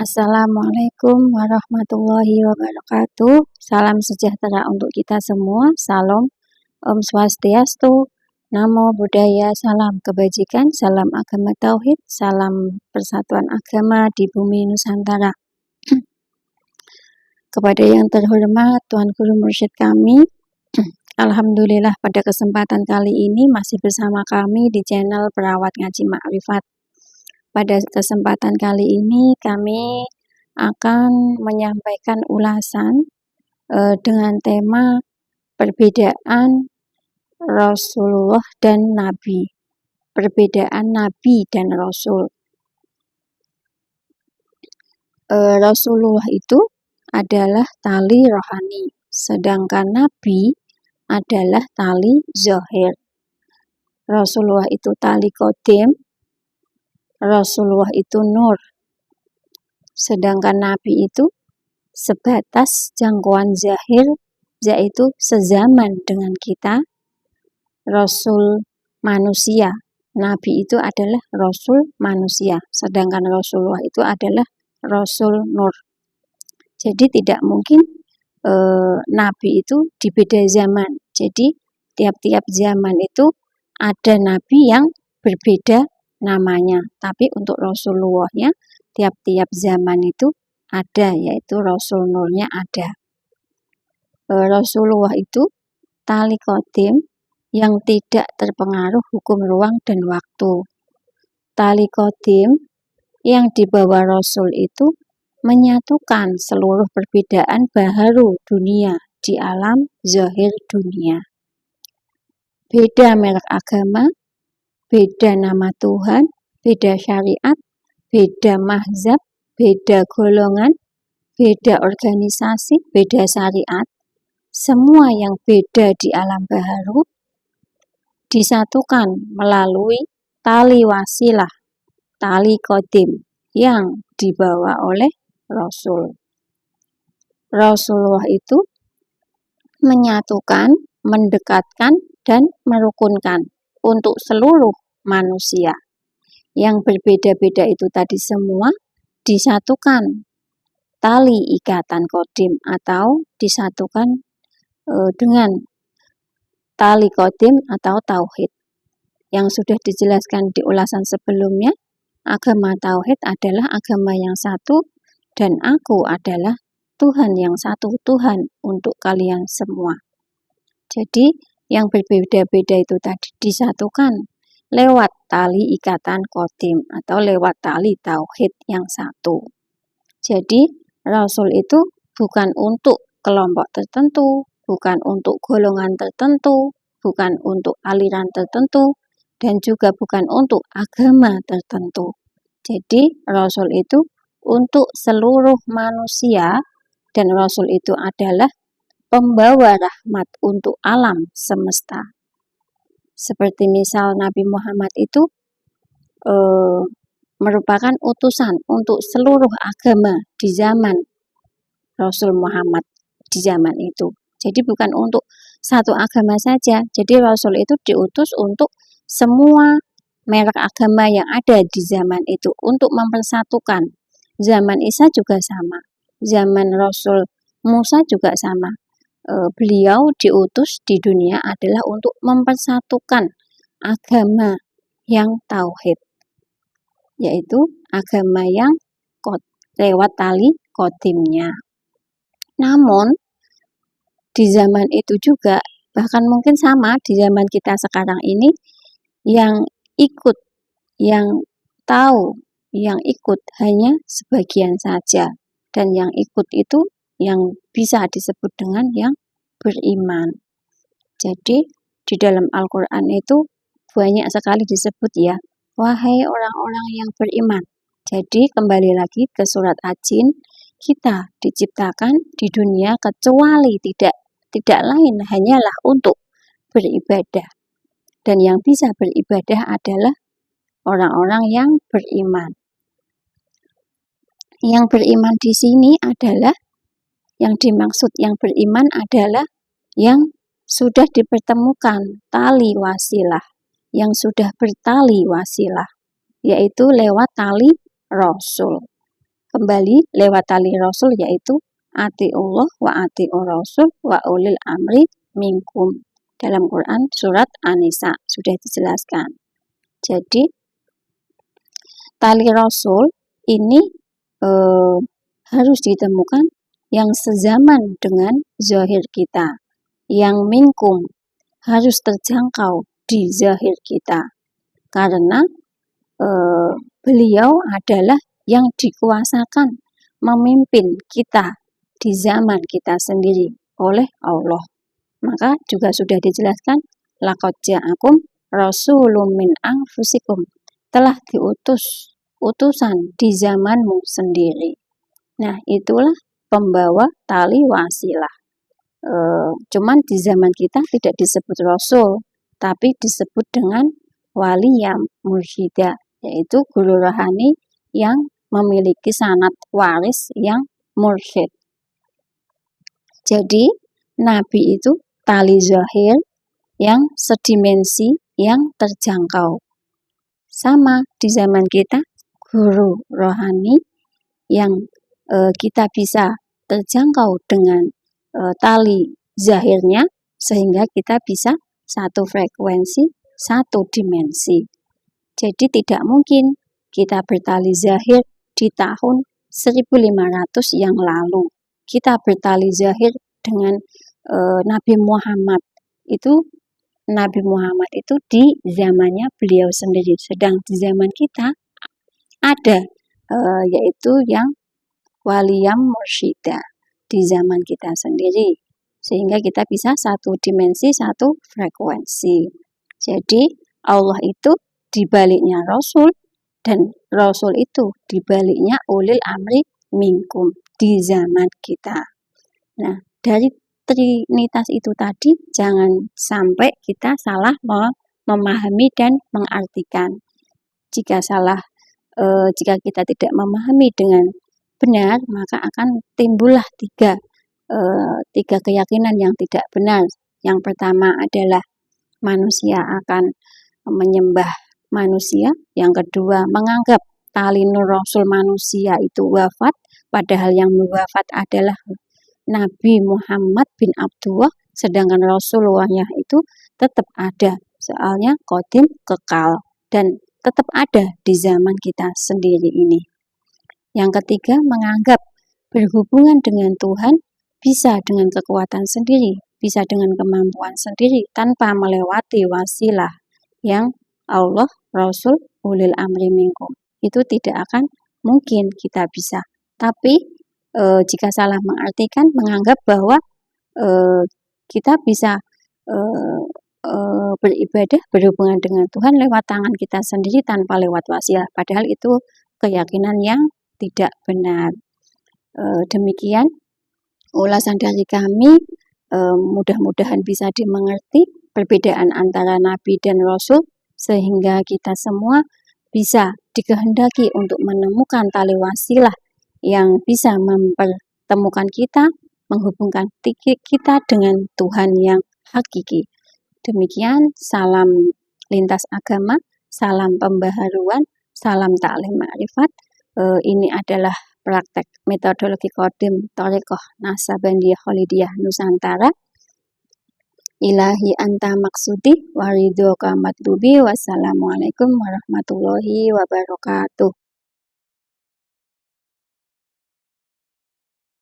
Assalamualaikum warahmatullahi wabarakatuh. Salam sejahtera untuk kita semua. Salam, Om Swastiastu, Namo Buddhaya, salam kebajikan, salam agama tauhid, salam persatuan agama di bumi Nusantara. Kepada yang terhormat Tuan Guru Mursyid kami, Alhamdulillah pada kesempatan kali ini masih bersama kami di channel Perawat Ngaji Ma'rifat. Pada kesempatan kali ini kami akan menyampaikan ulasan dengan tema perbedaan Rasulullah dan Nabi. Perbedaan Nabi dan Rasul. Rasulullah itu adalah tali rohani, sedangkan Nabi adalah tali zahir. Rasulullah itu tali qadim, Rasulullah itu nur. Sedangkan Nabi itu sebatas jangkauan zahir, yaitu sezaman dengan kita, Rasul manusia. Nabi itu adalah Rasul manusia, sedangkan Rasulullah itu adalah Rasul nur. Jadi tidak mungkin Nabi itu di beda zaman. Jadi tiap-tiap zaman itu ada Nabi yang berbeda namanya. Tapi untuk Rasulullahnya tiap-tiap zaman itu ada, yaitu Rasul nurnya ada. Rasulullah itu tali qadim yang tidak terpengaruh hukum ruang dan waktu. Tali qadim yang dibawa Rasul itu menyatukan seluruh perbedaan baharu dunia di alam zahir dunia. Beda merek agama, beda nama Tuhan, beda syariat, beda mazhab, beda golongan, beda organisasi, beda syariat. Semua yang beda di alam baharu disatukan melalui tali wasilah, tali qadim yang dibawa oleh Rasul. Rasulullah itu menyatukan, mendekatkan, dan merukunkan untuk seluruh manusia. Yang berbeda-beda itu tadi semua disatukan tali ikatan qadim atau disatukan dengan tali qadim atau tauhid. Yang sudah dijelaskan di ulasan sebelumnya, agama tauhid adalah agama yang satu dan aku adalah Tuhan yang satu, Tuhan untuk kalian semua. Jadi yang berbeda-beda itu tadi disatukan lewat tali ikatan qadim atau lewat tali tauhid yang satu. Jadi Rasul itu bukan untuk kelompok tertentu, bukan untuk golongan tertentu, bukan untuk aliran tertentu, dan juga bukan untuk agama tertentu. Jadi Rasul itu untuk seluruh manusia, dan Rasul itu adalah pembawa rahmat untuk alam semesta. Seperti misal Nabi Muhammad itu merupakan utusan untuk seluruh agama di zaman Rasul Muhammad di zaman itu. Jadi bukan untuk satu agama saja. Jadi Rasul itu diutus untuk semua merek agama yang ada di zaman itu untuk mempersatukan. Zaman Isa juga sama. Zaman Rasul Musa juga sama. Beliau diutus di dunia adalah untuk mempersatukan agama yang tauhid, yaitu agama yang lewat tali qadimnya. Namun di zaman itu juga, bahkan mungkin sama di zaman kita sekarang ini, yang ikut, yang tahu, yang ikut hanya sebagian saja. Dan yang ikut itu yang bisa disebut dengan yang beriman. Jadi di dalam Al-Quran itu banyak sekali disebut ya, wahai orang-orang yang beriman. Jadi kembali lagi ke surat Ad-Jin, kita diciptakan di dunia kecuali tidak lain hanyalah untuk beribadah. Dan yang bisa beribadah adalah orang-orang yang beriman. Yang beriman di sini adalah, yang dimaksud yang beriman adalah yang sudah dipertemukan tali wasilah, yang sudah bertali wasilah, yaitu lewat tali Rasul. kembali lewat tali Rasul, yaitu atiullah wa atiur Rasul wa ulil amri minkum. Dalam Quran surat An-Nisa sudah dijelaskan. Jadi tali Rasul ini harus ditemukan yang sezaman dengan zahir kita, yang minkum harus terjangkau di zahir kita, karena beliau adalah yang dikuasakan memimpin kita di zaman kita sendiri oleh Allah. Maka juga sudah dijelaskan, laqad ja'akum rasulun min anfusikum, telah diutus utusan di zamanmu sendiri. Nah, itulah pembawa tali wasilah. Cuman di zaman kita tidak disebut rasul, tapi disebut dengan waliyah mursyidah, yaitu guru rohani yang memiliki sanad waris yang mursyid. Jadi Nabi itu tali zahir yang sedimensi, yang terjangkau. Sama di zaman kita, guru rohani yang kita bisa terjangkau dengan tali zahirnya, sehingga kita bisa satu frekuensi, satu dimensi. Jadi tidak mungkin kita bertali zahir di tahun 1500 yang lalu. Kita bertali zahir dengan Nabi Muhammad itu. Nabi Muhammad itu di zamannya beliau sendiri. Sedang di zaman kita ada yaitu yang waliyah mursyidah di zaman kita sendiri, sehingga kita bisa satu dimensi, satu frekuensi. Jadi Allah itu dibaliknya Rasul, dan Rasul itu dibaliknya ulil amri minkum di zaman kita. Nah, dari Trinitas itu tadi jangan sampai kita salah memahami dan mengartikan. Jika kita tidak memahami dengan benar, maka akan timbullah tiga keyakinan yang tidak benar. Yang pertama adalah manusia akan menyembah manusia. Yang kedua, menganggap tali nur Rasul manusia itu wafat, padahal yang wafat adalah Nabi Muhammad bin Abdullah, sedangkan Rasulullahnya itu tetap ada, soalnya qadim, kekal, dan tetap ada di zaman kita sendiri ini. Yang ketiga, menganggap berhubungan dengan Tuhan bisa dengan kekuatan sendiri, bisa dengan kemampuan sendiri, tanpa melewati wasilah yang Allah, Rasul, ulil amri minkum. Itu tidak akan mungkin kita bisa. Tapi jika salah mengartikan, menganggap bahwa kita bisa beribadah, berhubungan dengan Tuhan lewat tangan kita sendiri tanpa lewat wasilah, padahal itu keyakinan yang tidak benar. Demikian ulasan dari kami, mudah-mudahan bisa dimengerti perbedaan antara Nabi dan Rasul, sehingga kita semua bisa dikehendaki untuk menemukan tali wasilah yang bisa mempertemukan kita, menghubungkan kita dengan Tuhan yang hakiki. Demikian, salam lintas agama, salam pembaharuan, salam taklim ma'rifat. Ini adalah praktek metodologi Qadim Thariqah Naksabandiyah Khalidiyah Nusantara. Ilahi anta maksudi waridhoka matlubi. Wassalamualaikum warahmatullahi wabarakatuh.